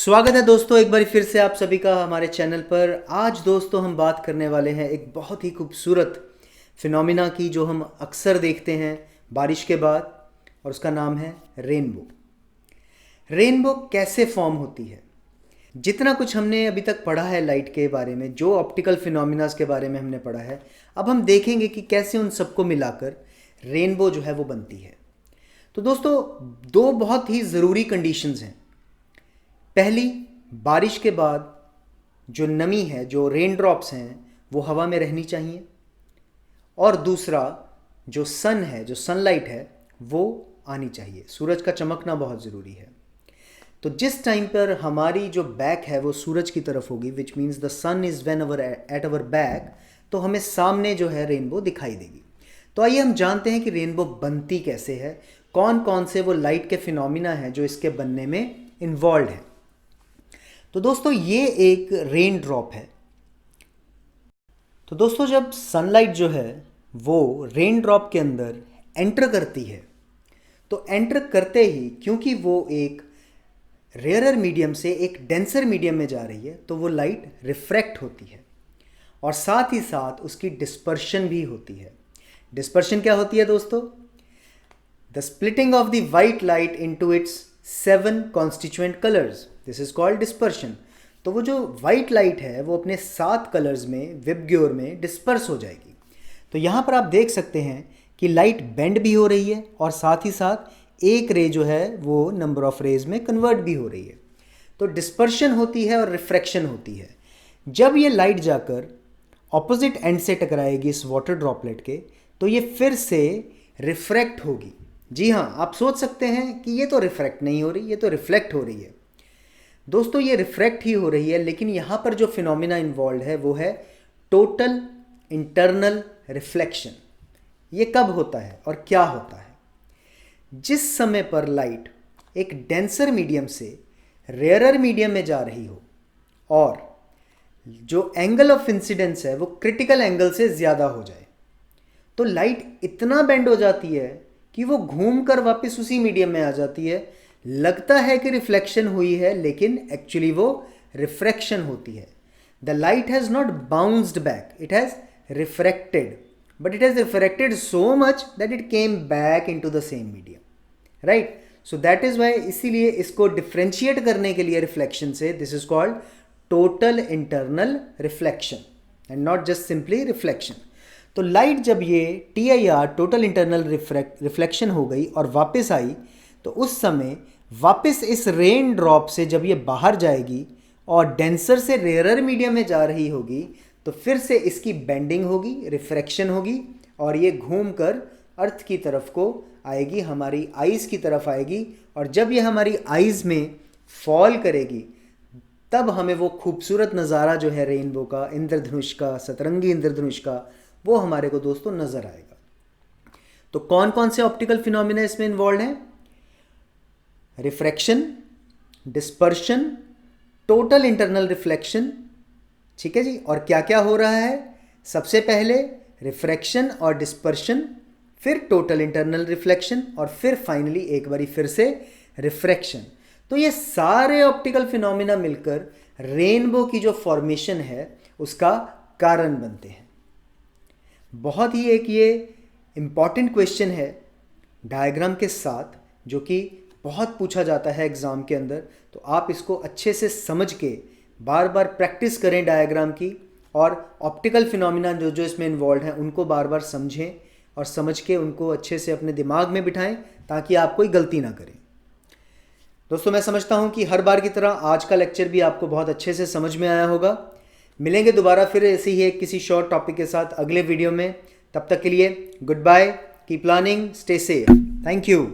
स्वागत है दोस्तों एक बार फिर से आप सभी का हमारे चैनल पर। आज दोस्तों हम बात करने वाले हैं एक बहुत ही खूबसूरत फिनोमिना की जो हम अक्सर देखते हैं बारिश के बाद, और उसका नाम है रेनबो। रेनबो कैसे फॉर्म होती है? जितना कुछ हमने अभी तक पढ़ा है लाइट के बारे में, जो ऑप्टिकल फिनोमिनास के बारे में हमने पढ़ा है, अब हम देखेंगे कि कैसे उन सबको मिलाकर रेनबो जो है वो बनती है। तो दोस्तों दो बहुत ही ज़रूरी कंडीशंस हैं। पहली, बारिश के बाद जो नमी है, जो रेन ड्रॉप्स हैं, वो हवा में रहनी चाहिए। और दूसरा, जो सन है, जो सनलाइट है, वो आनी चाहिए। सूरज का चमकना बहुत ज़रूरी है। तो जिस टाइम पर हमारी जो बैक है वो सूरज की तरफ होगी, which means the sun is when our at our back, तो हमें सामने जो है रेनबो दिखाई देगी। तो आइए हम जानते हैं कि रेनबो बनती कैसे है, कौन कौन से वो लाइट के फिनोमिना हैं जो इसके बनने में इन्वॉल्व हैं। तो दोस्तों ये एक रेन ड्रॉप है। तो दोस्तों जब सनलाइट जो है वो रेन ड्रॉप के अंदर एंटर करती है, तो एंटर करते ही, क्योंकि वो एक रेयरर मीडियम से एक डेंसर मीडियम में जा रही है, तो वो लाइट रिफ्रैक्ट होती है और साथ ही साथ उसकी डिस्पर्शन भी होती है। डिस्पर्शन क्या होती है दोस्तों? The splitting of the white light into its 7 constituent colours, this is called dispersion. तो वो जो वाइट लाइट है वो अपने 7 कलर्स में, विबग्योर में डिस्पर्स हो जाएगी। तो यहाँ पर आप देख सकते हैं कि लाइट बेंड भी हो रही है और साथ ही साथ एक रे जो है वो नंबर ऑफ रेज में कन्वर्ट भी हो रही है। तो डिस्पर्शन होती है और रिफ्रैक्शन होती है। जब ये लाइट जाकर ऑपोजिट एंड से टकराएगी इस वाटर ड्रॉपलेट के, तो ये फिर से रिफ्रैक्ट होगी। जी हाँ, आप सोच सकते हैं कि ये तो रिफ्रैक्ट नहीं हो रही, ये तो रिफ्लेक्ट हो रही है। दोस्तों ये रिफ्रैक्ट ही हो रही है, लेकिन यहाँ पर जो फिनोमिना इन्वॉल्व है वो है टोटल इंटरनल रिफ्लेक्शन। ये कब होता है और क्या होता है? जिस समय पर लाइट एक डेंसर मीडियम से रेयरर मीडियम में जा रही हो और जो एंगल ऑफ इंसिडेंस है वो क्रिटिकल एंगल से ज़्यादा हो जाए, तो लाइट इतना बेंड हो जाती है कि वो घूमकर वापस उसी मीडियम में आ जाती है। लगता है कि रिफ्लेक्शन हुई है, लेकिन एक्चुअली वो रिफ्रैक्शन होती है। The light has not bounced back, it has refracted, but it has refracted so much that it came back into the same medium, right? So that is why, इसीलिए इसको differentiate करने के लिए reflection से, this is called total internal reflection and not just simply reflection. तो light जब ये TIR, total internal reflection हो गई और वापस आई, तो उस समय वापस इस रेन ड्रॉप से जब ये बाहर जाएगी और डेंसर से रेयरर मीडियम में जा रही होगी, तो फिर से इसकी बेंडिंग होगी, रिफ्रैक्शन होगी और ये घूमकर अर्थ की तरफ को आएगी, हमारी आइज़ की तरफ आएगी। और जब ये हमारी आइज़ में फॉल करेगी, तब हमें वो खूबसूरत नज़ारा जो है रेनबो का, इंद्रधनुष का, सतरंगी इंद्रधनुष का, वो हमारे को दोस्तों नज़र आएगा। तो कौन कौन से ऑप्टिकल फिनोमिना इसमें इन्वॉल्व हैं? Refraction, dispersion, total internal reflection, ठीक है जी। और क्या क्या हो रहा है? सबसे पहले रिफ्रैक्शन और डिस्पर्शन, फिर टोटल इंटरनल रिफ्लेक्शन और फिर फाइनली एक बारी फिर से रिफ्रैक्शन। तो ये सारे ऑप्टिकल फिनोमिना मिलकर रेनबो की जो फॉर्मेशन है उसका कारण बनते हैं। बहुत ही एक ये इम्पॉर्टेंट क्वेश्चन है डायग्राम के साथ, जो कि बहुत पूछा जाता है एग्ज़ाम के अंदर। तो आप इसको अच्छे से समझ के बार बार प्रैक्टिस करें डायग्राम की, और ऑप्टिकल फिनोमिना जो जो इसमें इन्वॉल्व हैं उनको बार बार समझें और समझ के उनको अच्छे से अपने दिमाग में बिठाएं, ताकि आप कोई गलती ना करें। दोस्तों मैं समझता हूं कि हर बार की तरह आज का लेक्चर भी आपको बहुत अच्छे से समझ में आया होगा। मिलेंगे दोबारा फिर ऐसे ही एक किसी शॉर्ट टॉपिक के साथ अगले वीडियो में। तब तक के लिए goodbye, keep learning, stay safe, thank you.